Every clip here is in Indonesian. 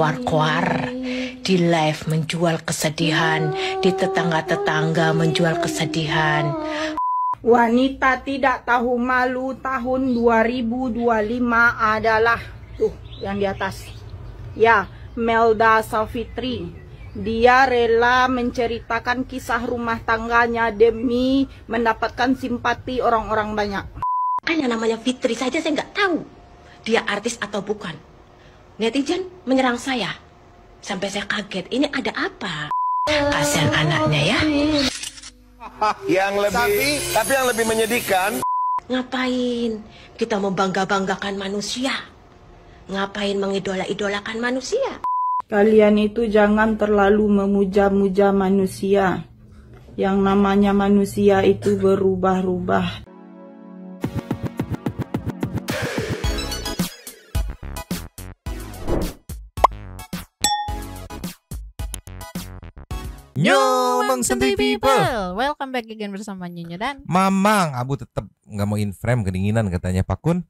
keluar-keluar. Di live menjual kesedihan, di tetangga-tetangga menjual kesedihan. Wanita tidak tahu malu tahun 2025 adalah tuh yang di atas. Ya, Melda Savitri. Dia rela menceritakan kisah rumah tangganya demi mendapatkan simpati orang-orang banyak. Kan yang namanya Fitri saja saya nggak tahu dia artis atau bukan. Netizen menyerang saya sampai saya kaget. Ini ada apa? Kasihan anaknya ya. Tapi yang lebih menyedihkan, Ngapain kita membangga-banggakan manusia? Ngapain mengidola-idolakan manusia? Kalian itu jangan terlalu memuja-muja manusia. Yang namanya manusia itu berubah-ubah. Yo, Mang Santuy People. Welcome back again bersama Nyonya dan Mamang, Abu tetap nggak mau in frame, kedinginan katanya Pak Kun.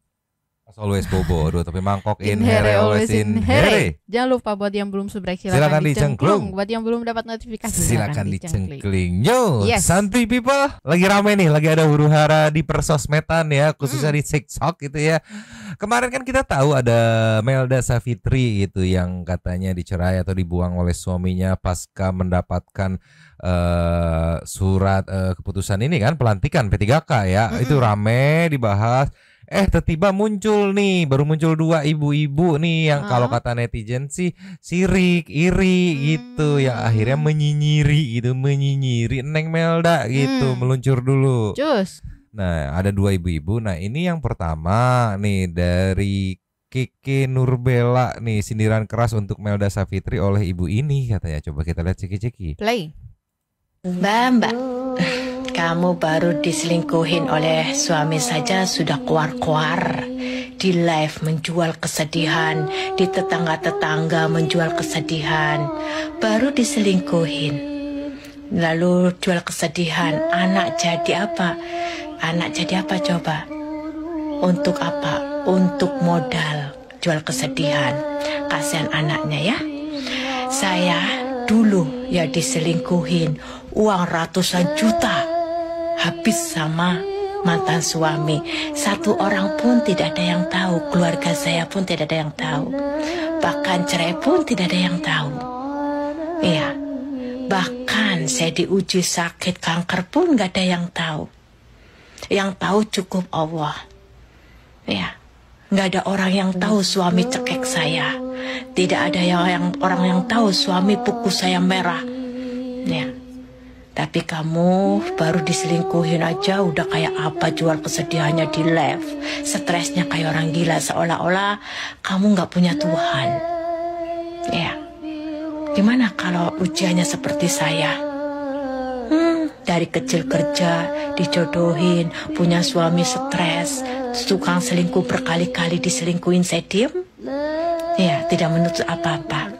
As always bobo, aduh tapi mangkok in here, always in here. Jangan lupa buat yang belum subscribe Silakan silakan dicengklung. Buat yang belum dapat notifikasi Silakan dicengkling. Yo, Yes. Santuy People, lagi rame nih, lagi ada huru-hara di persosmedan ya, khususnya di TikTok gitu ya. Kemarin kan kita tahu ada Melda Savitri gitu yang katanya dicerai atau dibuang oleh suaminya pasca mendapatkan surat keputusan ini kan, pelantikan P3K ya. Itu rame dibahas. Tiba-tiba muncul nih, baru muncul dua ibu-ibu nih yang kalau kata netizen sih sirik, iri gitu, yang akhirnya menyinyiri Neng Melda gitu, meluncur dulu. Cus. Nah, ada dua ibu-ibu. Nah, ini yang pertama nih dari Keke Nurbella nih, sindiran keras untuk Melda Savitri oleh ibu ini katanya. Coba kita lihat ceki-ceki. Play. Mbak, kamu baru diselingkuhin oleh suami saja sudah keluar-keluar. Di live menjual kesedihan, di tetangga-tetangga menjual kesedihan. Baru diselingkuhin, lalu jual kesedihan. Anak jadi apa? Anak jadi apa coba? Untuk apa? Untuk modal jual kesedihan. Kasihan anaknya ya. Saya dulu ya diselingkuhin, uang ratusan juta habis sama mantan suami. Satu orang pun tidak ada yang tahu, keluarga saya pun tidak ada yang tahu, bahkan cerai pun tidak ada yang tahu. Iya, bahkan saya diuji sakit kanker pun nggak ada yang tahu. Yang tahu cukup Allah. Ya, nggak ada orang yang tahu suami cekek saya. Tidak ada orang yang tahu suami pukul saya merah. Ya. Tapi kamu baru diselingkuhin aja udah kayak apa jual kesedihannya di live. Stresnya kayak orang gila, seolah-olah kamu nggak punya Tuhan. Ya. Gimana kalau ujiannya seperti saya? Dari kecil kerja, dijodohin, punya suami stres, tukang selingkuh berkali-kali diselingkuhin, saya diem. Ya, tidak menuntut apa-apa.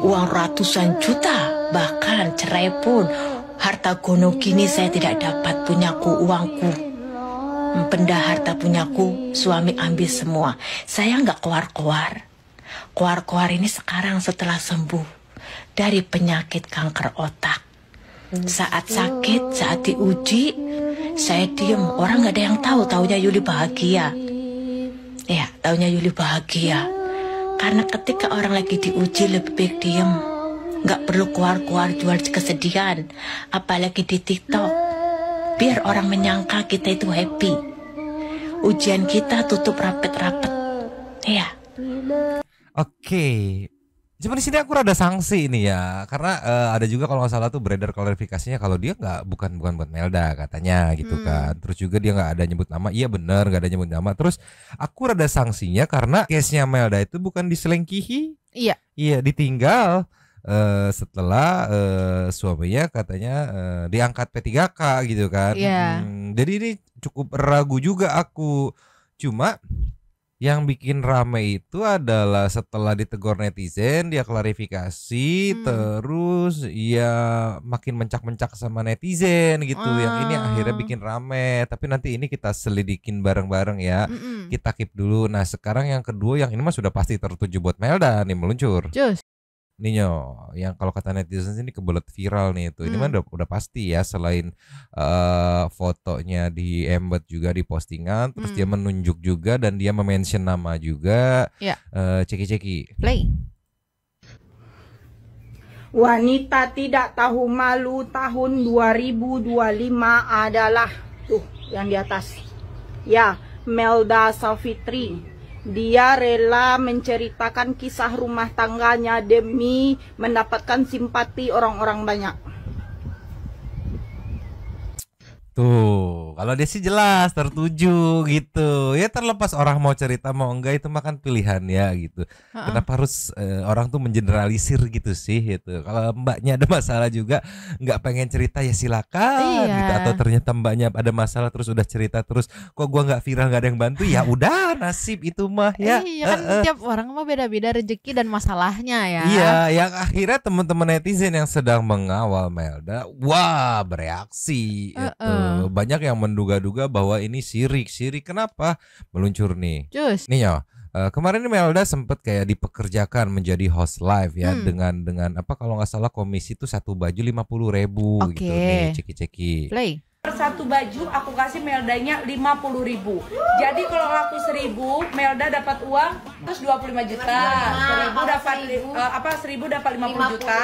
Uang ratusan juta, bahkan cerai pun, harta gono gini saya tidak dapat, punyaku, uangku. Benda harta punyaku, suami ambil semua. Saya nggak keluar-keluar. Keluar-keluar ini sekarang setelah sembuh dari penyakit kanker otak. Saat sakit, saat diuji, saya diem. Orang nggak ada yang tahu, taunya Yuli bahagia. Ya, taunya Yuli bahagia. Karena ketika orang lagi diuji lebih baik diem. Nggak perlu keluar-keluar jual kesedihan. Apalagi di TikTok. Biar orang menyangka kita itu happy. Ujian kita tutup rapet-rapet. Iya. Oke. Cuma di sini aku rada sanksi ini ya, karena ada juga kalau nggak salah tuh beredar klarifikasinya kalau dia bukan buat Melda katanya gitu kan. Terus juga dia nggak ada nyebut nama. Iya bener nggak ada nyebut nama. Terus aku rada sanksinya karena case-nya Melda itu bukan diselingkihi. Iya. Iya, ditinggal setelah suaminya katanya diangkat P3K gitu kan. Iya. Jadi ini cukup ragu juga aku. Cuma Yang bikin rame itu adalah setelah ditegur netizen, dia klarifikasi, terus ya makin mencak-mencak sama netizen gitu. Yang ini akhirnya bikin rame. Tapi nanti ini kita selidikin bareng-bareng ya. Kita keep dulu. Nah sekarang yang kedua, yang ini mah sudah pasti tertuju buat Melda nih meluncur. Cus. Ninyo, yang kalau kata netizen ini kebelet viral nih itu. Ini mah udah pasti ya, selain fotonya di embed juga di postingan, terus dia menunjuk juga dan dia mention nama juga. Ya. Ceki-ceki. Play. Wanita tidak tahu malu tahun 2025 adalah tuh yang di atas. Ya, Melda Savitri. Dia rela menceritakan kisah rumah tangganya demi mendapatkan simpati orang-orang banyak. Tuh, kalau dia sih jelas tertuju gitu. Ya terlepas orang mau cerita mau enggak itu makan pilihan ya gitu. Kenapa harus orang tuh mengeneralisir gitu sih gitu. Kalau mbaknya ada masalah juga nggak pengen cerita ya silakan gitu. Atau ternyata mbaknya ada masalah terus udah cerita terus kok gua nggak viral nggak ada yang bantu ya udah nasib itu mah ya. Iya kan tiap orang mah beda-beda rezeki dan masalahnya ya. Iya, yang akhirnya teman-teman netizen yang sedang mengawal Melda, wah bereaksi. Banyak yang menduga-duga bahwa ini sirik. Kenapa? Meluncur nih. Cus. Nih ya, kemarin Melda sempet kayak dipekerjakan menjadi host live ya dengan apa kalau nggak salah komisi itu satu baju 50.000 gitu nih, ceki-ceki. Play. Satu baju aku kasih Meldanya 50.000. Jadi kalau laku 1.000, Melda dapat uang terus 25 juta. 1.000 dapat 1.000 dapat 50 juta.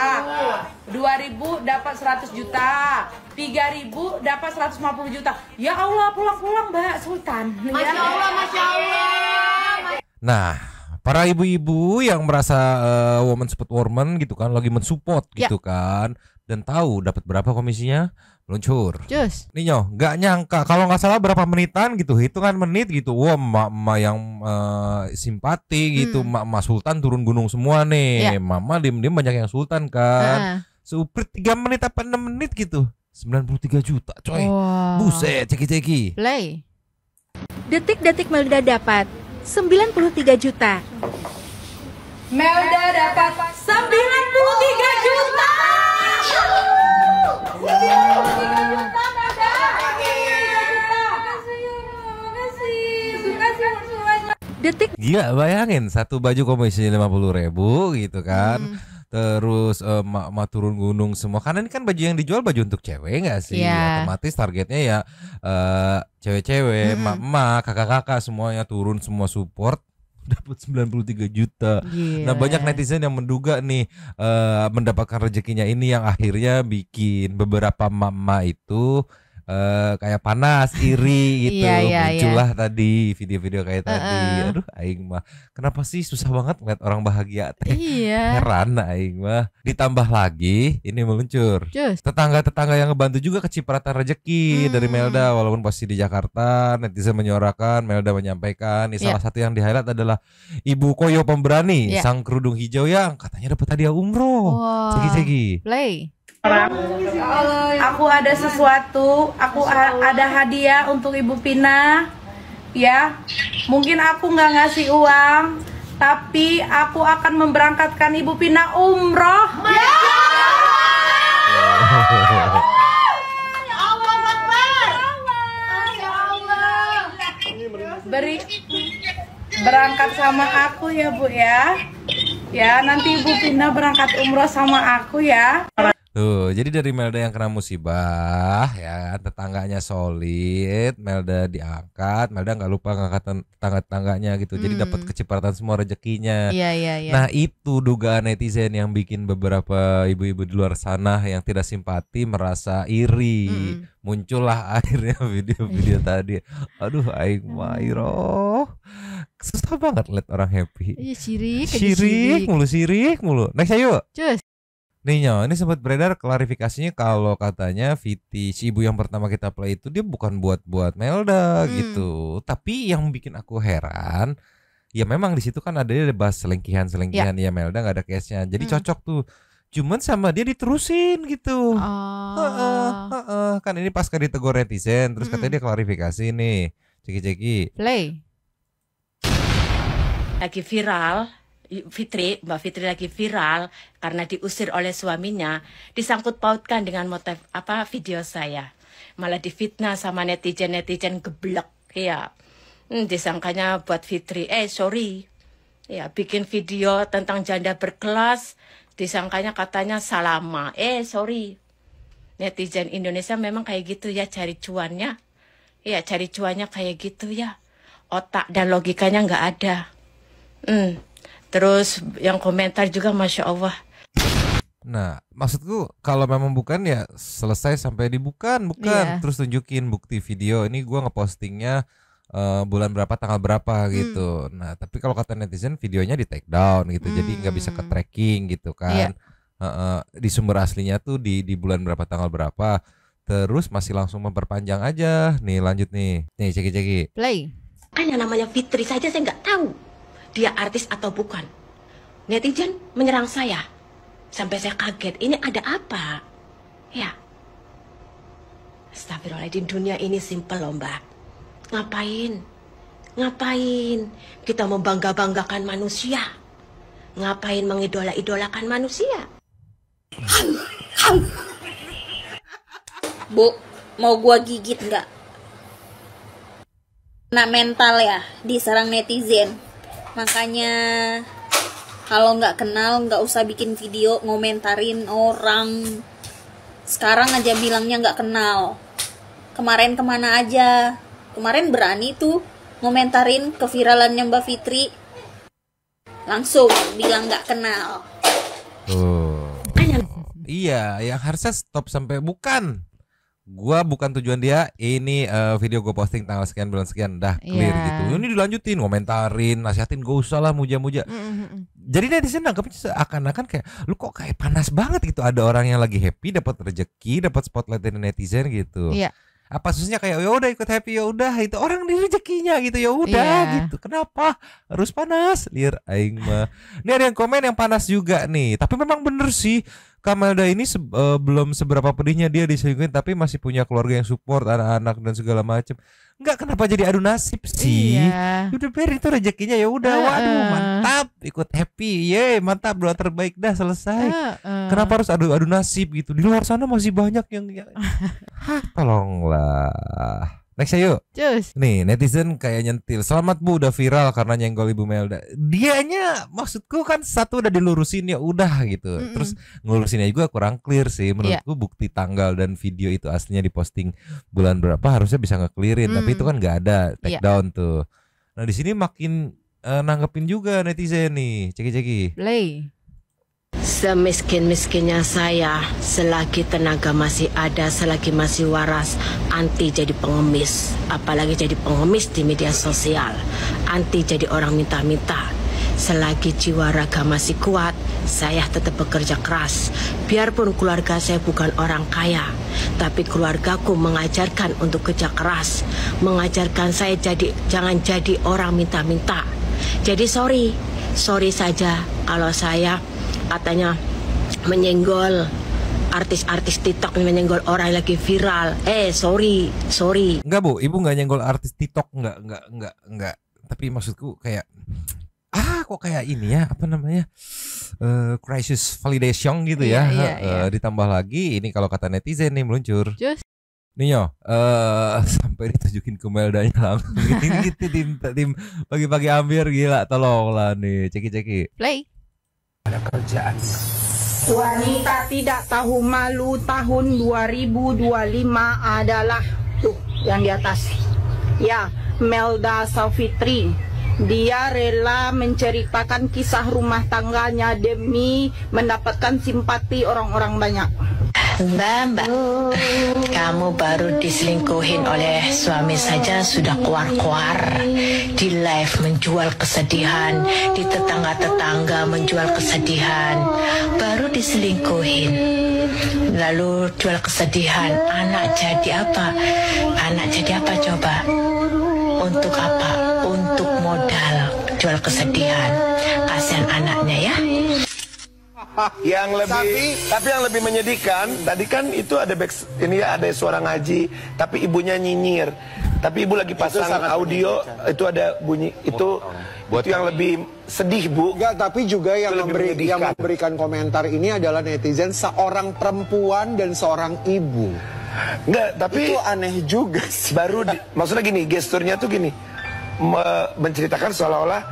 2.000 dapat 100 juta. 3.000 dapat 150 juta. Ya Allah, pulang-pulang Mbak Sultan. Masya Allah, Masya Allah. Nah, para ibu-ibu yang merasa woman support woman gitu kan, lagi mensupport gitu kan, dan tahu dapat berapa komisinya, meluncur. Cus. Ninyo, nggak nyangka kalau nggak salah berapa menitan gitu, hitungan menit gitu. Wah, emak-emak yang simpati gitu, emak-emak sultan turun gunung semua nih. Mama diem-diem banyak yang sultan kan. Seuprit 3 menit apa 6 menit gitu. 93 juta coy. Buset, ceki-ceki. Play. Detik-detik Melda dapat 93 juta. Melda dapat 93 juta. 93 juta Melda. Makasih semuanya. Detik. Gila, bayangin satu baju komisinya 50.000 gitu kan. Terus mak turun gunung semua. Karena ini kan baju yang dijual baju untuk cewek nggak sih? Otomatis targetnya ya cewek-cewek, mak-mak, kakak-kakak semuanya turun semua support. Dapat 93 juta. Nah banyak netizen yang menduga nih mendapatkan rezekinya ini yang akhirnya bikin beberapa mak-mak itu kayak panas, iri gitu. Muncullah tadi video-video kayak tadi. Aduh aing mah kenapa sih susah banget ngeliat orang bahagia teh. Heran aing mah. Ditambah lagi ini meluncur. Tetangga-tetangga yang ngebantu juga kecipratan rezeki dari Melda. Walaupun pasti di Jakarta netizen menyuarakan, Melda menyampaikan. Salah satu yang di highlight adalah Ibu Koyo Pemberani, sang kerudung hijau yang katanya dapat hadiah umroh. Segi-segi. Play. Aku ada sesuatu, aku ada hadiah untuk Ibu Pina. Ya, mungkin aku nggak ngasih uang, tapi aku akan memberangkatkan Ibu Pina umroh. Berangkat sama aku ya Bu ya. Ya, nanti Ibu Pina berangkat umroh sama aku ya. Tuh, jadi dari Melda yang kena musibah ya, tetangganya solid, Melda diangkat, Melda nggak lupa ngangkat tetangga-tetangganya gitu. Jadi dapat kecipratan semua rezekinya. Nah, itu dugaan netizen yang bikin beberapa ibu-ibu di luar sana yang tidak simpati merasa iri. Muncullah akhirnya video-video tadi. Aduh, aing mah iro. Susah banget lihat orang happy. Iya, sirik mulu. Next ayo. Cus. Nih ini sempat beredar klarifikasinya kalau katanya Viti si ibu yang pertama kita play itu dia bukan buat Melda gitu. Tapi yang bikin aku heran, ya memang di situ kan ada dia bahas selingkihan ya Melda nggak ada case-nya. Jadi cocok tuh. Cuman sama dia diterusin gitu. Kan ini pas ditegur netizen terus katanya dia klarifikasi nih. Ceki-ceki. Play. lagi viral. Mbak Fitri lagi viral karena diusir oleh suaminya, disangkut pautkan dengan motif video saya. Malah difitnah sama netizen geblek ya. Disangkanya buat Fitri, sorry. Ya, bikin video tentang janda berkelas, disangkanya katanya salama. Sorry. Netizen Indonesia memang kayak gitu ya, cari cuannya. Ya, cari cuannya kayak gitu ya. Otak dan logikanya nggak ada. Terus yang komentar juga Masya Allah. Nah, maksudku kalau memang bukan ya selesai sampai di bukan. Iya. Terus tunjukin bukti video. Ini gua ngepostingnya bulan berapa, tanggal berapa gitu. Nah, tapi kalau kata netizen videonya di take down gitu. Jadi nggak bisa ke tracking gitu kan. Di sumber aslinya tuh di bulan berapa, tanggal berapa. Terus masih langsung memperpanjang aja. Nih lanjut nih. Nih ceki. Play. Kan yang namanya Fitri saja saya nggak tahu dia artis atau bukan. Netizen menyerang saya. Sampai saya kaget, ini ada apa? Ya. Astagfirullahaladzim, dunia ini simpel loh Mbak. Ngapain kita membangga-banggakan manusia? Ngapain mengidola-idolakan manusia? Bu, mau gua gigit nggak? Nah, mental ya, diserang netizen. Makanya kalau nggak kenal nggak usah bikin video ngomentarin orang. Sekarang aja bilangnya nggak kenal. Kemarin kemana aja? Kemarin berani tuh ngomentarin keviralannya Mbak Fitri. Langsung bilang nggak kenal. Iya, yang harusnya stop sampai bukan. Gua bukan tujuan dia. Ini video gue posting tanggal sekian bulan sekian, dah clear gitu. Ini dilanjutin, komentarin, nasihatin, gak usah lah muja-muja. Jadi netizen nangkepnya seakan-akan kayak lu kok kayak panas banget gitu. Ada orang yang lagi happy dapat rezeki, dapat spotlight dari netizen gitu. Iya. Apa susahnya kayak ya udah ikut happy, ya udah itu orang di rezekinya gitu, ya udah gitu. Kenapa harus panas? Liar aing mah. Ini ada yang komen yang panas juga nih. Tapi memang bener sih, Kamelda ini belum seberapa pedihnya dia diselingkuhin, tapi masih punya keluarga yang support, anak-anak dan segala macam. Enggak, kenapa jadi adu nasib sih? Udah biarin itu rezekinya, ya udah. Waduh, mantap, ikut happy, mantap, doa terbaik, dah selesai. Kenapa harus adu nasib gitu? Di luar sana masih banyak yang tolonglah. Next yuk. Cus. Nih netizen kayak nyentil. Selamat Bu, udah viral karena nyenggol Ibu Melda. Dianya maksudku kan satu udah dilurusin, ya udah gitu. Terus ngelurusinnya juga kurang clear sih menurutku. Bukti tanggal dan video itu aslinya diposting bulan berapa harusnya bisa nge-clearin, tapi itu kan nggak ada take down tuh. Nah di sini makin nanggepin juga netizen nih. Ceki. Play. Semiskin-miskinnya saya, selagi tenaga masih ada, selagi masih waras, anti jadi pengemis. Apalagi jadi pengemis di media sosial. Anti jadi orang minta-minta. Selagi jiwa raga masih kuat, saya tetap bekerja keras. Biarpun keluarga saya bukan orang kaya, tapi keluargaku mengajarkan untuk kerja keras. Mengajarkan saya jangan jadi orang minta-minta. Jadi sorry saja kalau saya katanya menyenggol artis-artis TikTok, menyenggol orang lagi viral. Sorry. Enggak Bu, Ibu nggak nyenggol artis TikTok, enggak. Tapi maksudku kayak kok kayak ini ya, apa namanya, crisis validation gitu ya. Ditambah lagi ini kalau kata netizen nih meluncur. Just. Nih sampai ditunjukin ke Meldanya langsung gitu tim pagi-pagi hampir gila, tolonglah nih ceki. Play. Ada kerjaan. Wanita tidak tahu malu tahun 2025 adalah tuh yang di atas. Ya, Melda Savitri. Dia rela menceritakan kisah rumah tangganya demi mendapatkan simpati orang-orang banyak. Mbak, kamu baru diselingkuhin oleh suami saja sudah keluar-keluar di live menjual kesedihan, di tetangga-tetangga menjual kesedihan. Baru diselingkuhin, lalu jual kesedihan. Anak jadi apa? Coba? Untuk apa? Untuk modal jual kesedihan. Kasihan anaknya ya. Tapi yang lebih menyedihkan, tadi kan itu ada ini ada suara ngaji, tapi ibunya nyinyir. Tapi ibu lagi pasang audio, itu ada bunyi itu Buat yang lebih sedih, Bu. Enggak, tapi juga yang memberikan komentar ini adalah netizen seorang perempuan dan seorang ibu. Enggak, tapi itu aneh juga sih. Maksudnya gini, gesturnya tuh gini, menceritakan seolah-olah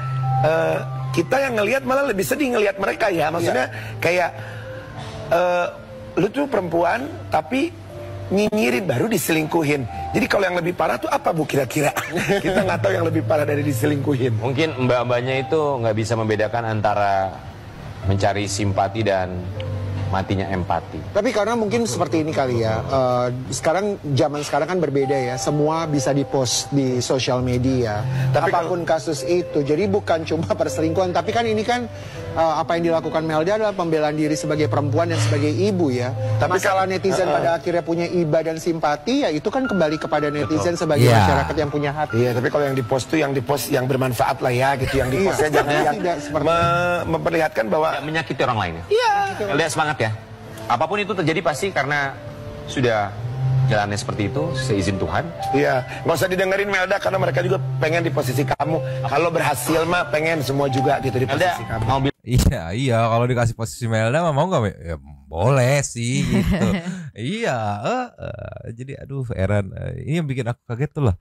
kita yang ngelihat malah lebih sedih ngelihat mereka ya. Maksudnya kayak lu tuh perempuan tapi nyinyirin baru diselingkuhin. Jadi kalau yang lebih parah tuh apa, Bu, kira-kira? Kita nggak tahu yang lebih parah dari diselingkuhin. Mungkin mbak-mbaknya itu nggak bisa membedakan antara mencari simpati dan matinya empati. Tapi karena mungkin seperti ini kali ya, zaman sekarang kan berbeda ya, semua bisa dipost di sosial media, tapi apapun kasus itu. Jadi bukan cuma perselingkuhan, tapi kan ini kan apa yang dilakukan Melda adalah pembelaan diri sebagai perempuan dan sebagai ibu ya. Tapi masalah netizen pada akhirnya punya iba dan simpati, ya itu kan kembali kepada netizen sebagai masyarakat yang punya hati. Iya, tapi kalau yang dipost tuh yang dipost yang bermanfaat lah ya, gitu. Yang dipostnya jangan memperlihatkan bahwa menyakiti orang lain. Iya. Lihat semangat ya. Apapun itu terjadi pasti karena sudah jalannya seperti itu, seizin Tuhan. Iya, nggak usah didengerin Melda karena mereka juga pengen di posisi kamu. Kalau berhasil mah pengen semua juga gitu di posisi kamu. Iya, kalau dikasih posisi Melda mah mau nggak? Ya boleh sih gitu. Iya, jadi aduh Eran, ini yang bikin aku kaget tuh lah.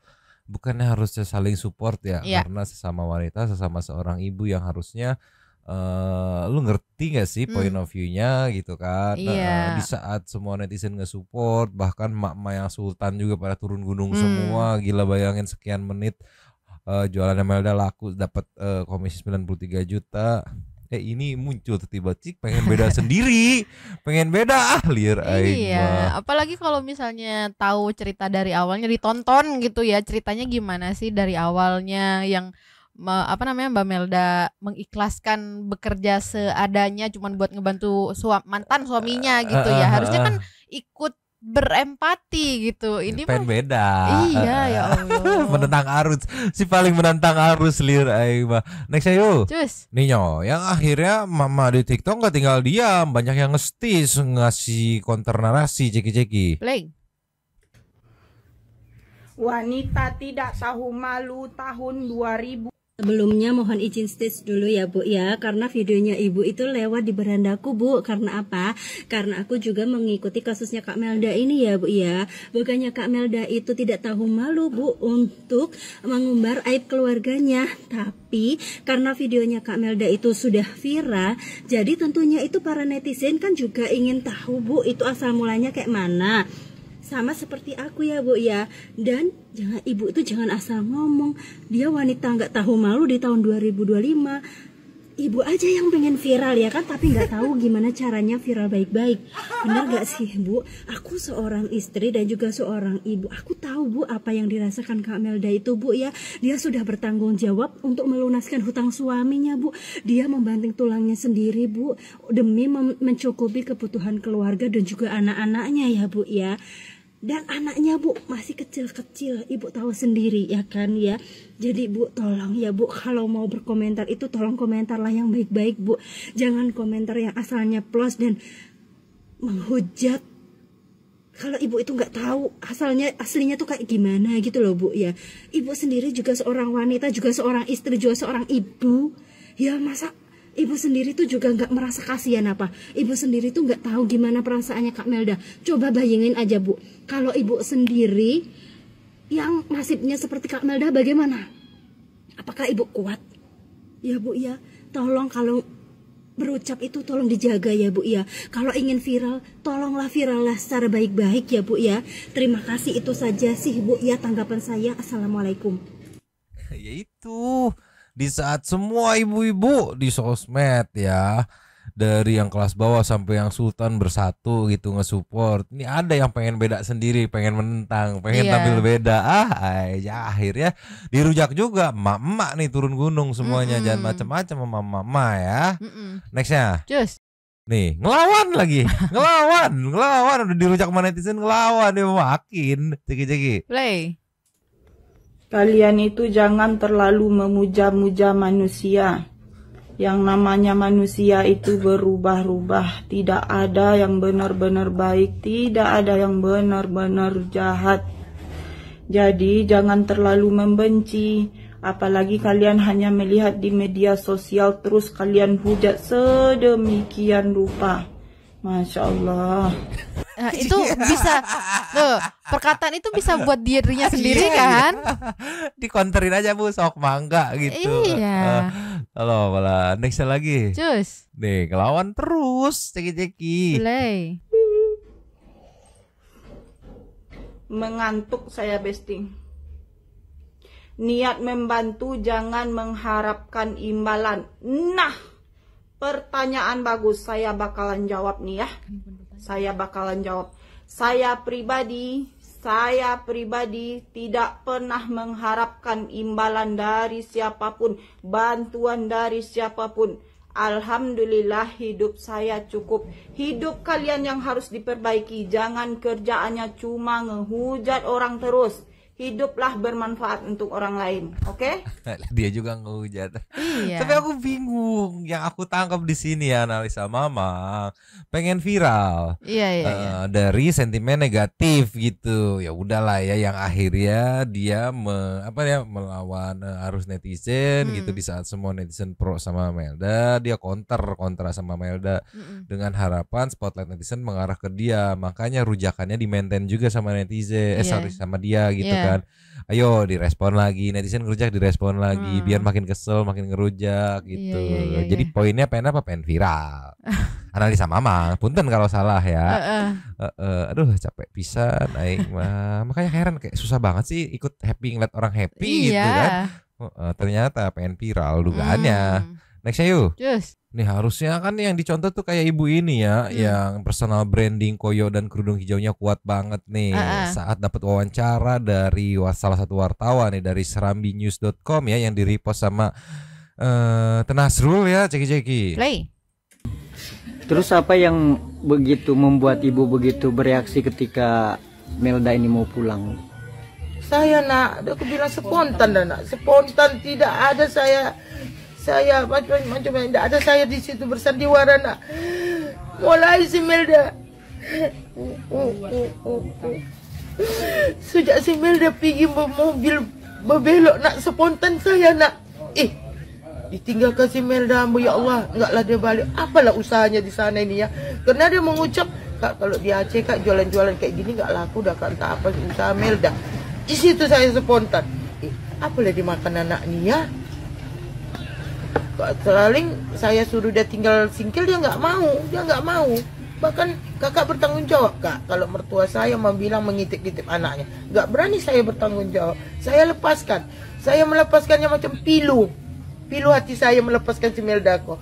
Bukannya harusnya saling support ya, karena sesama wanita, sesama seorang ibu yang harusnya lu ngerti gak sih point of view-nya gitu kan. Di saat semua netizen nge-support, bahkan mak-mak yang sultan juga pada turun gunung semua. Gila, bayangin sekian menit jualannya Melda laku dapat komisi 93 juta. Ini muncul tiba-tiba pengen beda sendiri, pengen beda liar aing. Iya, apalagi kalau misalnya tahu cerita dari awalnya, ditonton gitu ya, ceritanya gimana sih dari awalnya, yang Mbak Melda mengikhlaskan bekerja seadanya cuman buat ngebantu mantan suaminya gitu ya. Harusnya kan ikut berempati gitu. Ini pengen beda. Iya ya Allah. Menentang arus, si paling menentang arus lir aing mah. Next ayo. Cus. Ninyo, yang akhirnya mama di TikTok nggak tinggal diam, banyak yang ngestis ngasih counter narasi ceki-ceki. Play. Wanita tidak tahu malu tahun 2000. Sebelumnya mohon izin stage dulu ya Bu ya, karena videonya Ibu itu lewat di berandaku Bu. Karena apa? Karena aku juga mengikuti kasusnya Kak Melda ini ya Bu ya. Bukannya Kak Melda itu tidak tahu malu Bu untuk mengumbar aib keluarganya, tapi karena videonya Kak Melda itu sudah viral, jadi tentunya itu para netizen kan juga ingin tahu Bu itu asal mulanya kayak mana. Sama seperti aku ya Bu ya. Dan jangan, Ibu itu jangan asal ngomong dia wanita nggak tahu malu di tahun 2025. Ibu aja yang pengen viral ya kan, tapi nggak tahu gimana caranya viral baik-baik. Benar gak sih Bu? Aku seorang istri dan juga seorang ibu. Aku tahu Bu apa yang dirasakan Kak Melda itu Bu ya. Dia sudah bertanggung jawab untuk melunaskan hutang suaminya Bu. Dia membanting tulangnya sendiri Bu, demi mencukupi kebutuhan keluarga dan juga anak-anaknya ya Bu ya. Dan anaknya Bu masih kecil-kecil, Ibu tahu sendiri ya kan ya. Jadi Bu tolong ya Bu, kalau mau berkomentar itu tolong komentarlah yang baik-baik Bu. Jangan komentar yang asalnya plus dan menghujat. Kalau Ibu itu nggak tahu aslinya tuh kayak gimana gitu loh Bu ya. Ibu sendiri juga seorang wanita, juga seorang istri, juga seorang ibu. Ya masa Ibu sendiri tuh juga nggak merasa kasihan apa? Ibu sendiri tuh nggak tahu gimana perasaannya Kak Melda. Coba bayangin aja Bu, kalau Ibu sendiri yang nasibnya seperti Kak Melda bagaimana? Apakah Ibu kuat? Ya Bu ya, tolong kalau berucap itu tolong dijaga ya Bu ya. Kalau ingin viral, tolonglah virallah secara baik-baik ya Bu ya. Terima kasih, itu saja sih Bu ya tanggapan saya. Assalamualaikum. Ya itu. Di saat semua ibu-ibu di sosmed ya, dari yang kelas bawah sampai yang sultan bersatu gitu nge-support. Ini ada yang pengen beda sendiri, pengen menentang, pengen tampil beda. Ya akhirnya dirujak juga. Emak-emak nih turun gunung semuanya. Jangan macam-macam sama mama ya. Nextnya. Cus. Nih ngelawan lagi, ngelawan udah dirujak sama netizen, ngelawan dia makin ceki-ceki. Play. Kalian itu jangan terlalu memuja-muja manusia. Yang namanya manusia itu berubah-ubah. Tidak ada yang benar-benar baik, tidak ada yang benar-benar jahat. Jadi jangan terlalu membenci. Apalagi kalian hanya melihat di media sosial terus kalian hujat sedemikian rupa. Masya Allah. Nah, itu bisa tuh, perkataan itu bisa buat dirinya sendiri kan? Dikonterin aja Bu, sok mangga gitu. Iya. Halo, malah next lagi. Cus. Nih, ngelawan terus, ceki-ceki. Play. Mengantuk saya besting. Niat membantu, jangan mengharapkan imbalan. Nah, pertanyaan bagus, saya bakalan jawab nih ya. Saya bakalan jawab. Saya pribadi tidak pernah mengharapkan imbalan dari siapapun, bantuan dari siapapun. Alhamdulillah hidup saya cukup. Hidup kalian yang harus diperbaiki. Jangan kerjaannya cuma ngehujat orang terus. Hiduplah bermanfaat untuk orang lain, oke? Dia juga ngehujat. Iya. Tapi aku bingung, yang aku tangkap di sini ya analisa Mama, pengen viral. Iya. Dari sentimen negatif gitu. Ya udahlah ya, yang akhirnya dia melawan arus netizen gitu, di saat semua netizen pro sama Melda, dia kontra sama Melda dengan harapan spotlight netizen mengarah ke dia. Makanya rujakannya di-maintain juga sama netizen, sama dia gitu kan. Ayo direspon lagi, netizen ngerujak direspon lagi, biar makin kesel makin ngerujak gitu. Jadi poinnya pengen apa? Pengen viral. Analisa Mama, punten kalau salah ya. Aduh capek pisan aing mah. Makanya heran, kayak susah banget sih ikut happy ngeliat orang happy gitu kan. Ternyata pengen viral dugaannya. Next yuk. Nih harusnya kan yang dicontoh tuh kayak ibu ini ya, yang personal branding koyo dan kerudung hijaunya kuat banget nih. Saat dapat wawancara dari salah satu wartawan nih dari serambinews.com ya, yang di-repost sama Tenasrul ya, ceki-ceki. Play. Terus apa yang begitu membuat ibu begitu bereaksi ketika Melda ini mau pulang? Saya aku bilang spontan spontan, tidak ada saya macam tidak ada saya di situ bersandiwara mulai si Melda sejak si Melda pergi mobil berbelok spontan saya ditinggalkan si Melda, ya Allah, enggaklah dia balik. Apalah usahanya di sana ini ya, karena dia mengucap Kak, kalau di Aceh Kak jualan-jualan kayak gini nggak laku dah Kak, entah apa usaha Melda. Di situ saya spontan, apalah dimakan anak ini ya. Selaling saya suruh dia tinggal singkil, dia nggak mau. Bahkan kakak bertanggung jawab Kak, kalau mertua saya bilang mengitip-itip anaknya, nggak berani saya bertanggung jawab. Saya melepaskannya macam pilu hati saya melepaskan si Melda kok.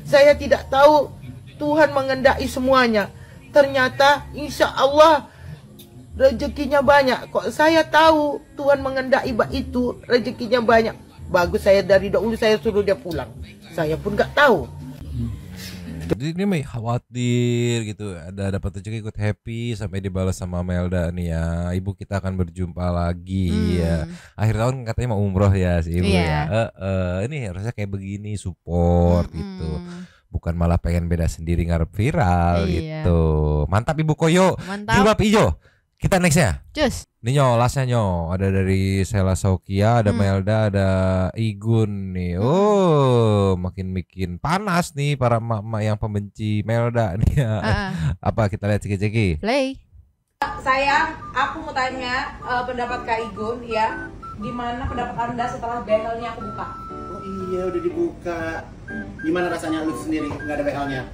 Saya tidak tahu Tuhan mengendaki semuanya. Ternyata insya Allah rezekinya banyak. Kok saya tahu Tuhan mengendaki itu rezekinya banyak. Bagus, saya dari dahulu saya suruh dia pulang. Saya pun nggak tahu. Jadi ini khawatir gitu, ada dapat rezeki ikut happy sampai dibalas sama Melda nih ya. Ibu kita akan berjumpa lagi ya. Akhir tahun katanya mau umroh ya si ibu ya. Ini harusnya kayak begini, support gitu. Bukan malah pengen beda sendiri ngarep viral gitu. Mantap Ibu Koyo. Jilbab hijau. Kita nextnya. Cus. Ini lasnya ada dari Sela Saukia, ada Melda, ada Igun nih. Oh, makin bikin panas nih para emak-emak yang pembenci Melda nih ya. Apa kita lihat ceki-ceki? Play. Sayang, aku mau tanya pendapat Kak Igun ya. Gimana pendapat Anda setelah behelnya aku buka? Oh iya, udah dibuka. Gimana rasanya lu sendiri nggak ada behelnya?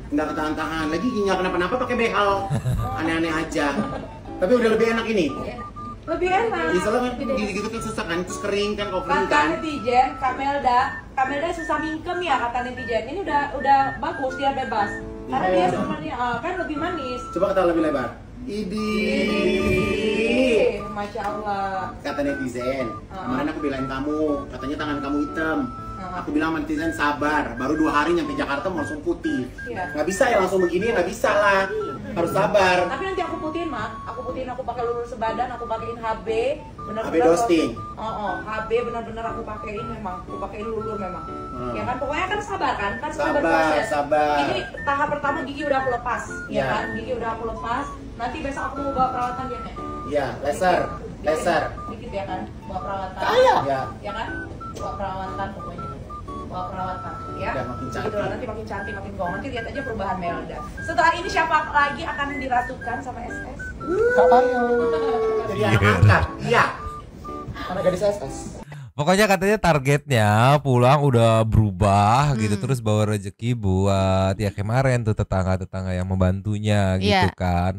Nggak ketahan-tahan lagi, nggak kenapa-napa pakai behel, aneh-aneh aja. Tapi udah lebih enak ini. Lebih enak. Ya soalnya gitu kan susah kan, terus kering kan, kering kata kan. netizen, Kak Melda susah mingkem ya kata netizen. Ini udah bagus, dia bebas. Karena dia sebenarnya kan lebih manis. Coba kata lebih lebar. Idih, Masya Allah. Kata netizen, kemarin aku bilangin kamu, katanya tangan kamu hitam. Aku bilang sama netizen sabar, baru 2 hari nyampe Jakarta mau langsung putih. Nggak bisa ya langsung begini, nggak bisa lah, harus sabar. Tapi nanti aku putihin aku pakai lulur sebadan, aku pakein HB, benar-benar. HB Dosting. HB benar-benar aku pakein memang, aku pakein lulur memang. Ya kan, pokoknya kan sabar kan sabar, berproses. Sabar. Ini tahap pertama gigi udah aku lepas, ya kan, gigi udah aku lepas. Nanti besok aku mau bawa perawatan dia nih. Iya, laser. Bikin Sip ya kan? Bawa perawatan. Kaya. Ya kan? Bawa perawatan pokoknya. Bawa perawatan ya. Makin cantik. Gitu lah, nanti makin cantik, makin gong. Nanti lihat aja perubahan Melda. Setelah ini siapa lagi akan diratukan sama SS? Kak Mario. Jadi anak angkat. Iya. Anak gadis SS. Pokoknya katanya targetnya pulang udah berubah gitu, terus bawa rezeki buat ya kemarin tuh tetangga-tetangga yang membantunya gitu kan.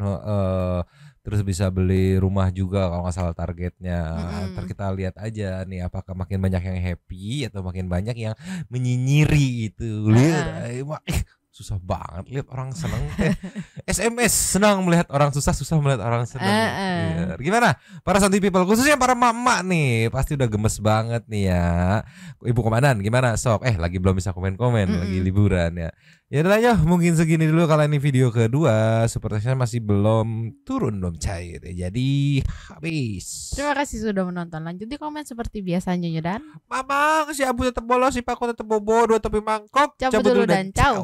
Terus bisa beli rumah juga kalau nggak salah targetnya. Ntar kita lihat aja nih apakah makin banyak yang happy atau makin banyak yang menyinyiri itu. Lihat, susah banget lihat orang seneng. SMS senang melihat orang susah, susah melihat orang senang. Gimana para Santuy people, khususnya para emak-emak nih pasti udah gemes banget nih ya. Ibu komandan gimana sok? Lagi belum bisa komen-komen, lagi liburan ya. Ya udah aja, mungkin segini dulu kalau ini video kedua. Sepertinya masih belum turun, belum cair ya. Jadi habis. Terima kasih sudah menonton. Lanjut di komen seperti biasanya dan Mamang si Abu tetap bolos, si Paku tetap bobo, dua topi mangkok. Cabut dulu dan ciao.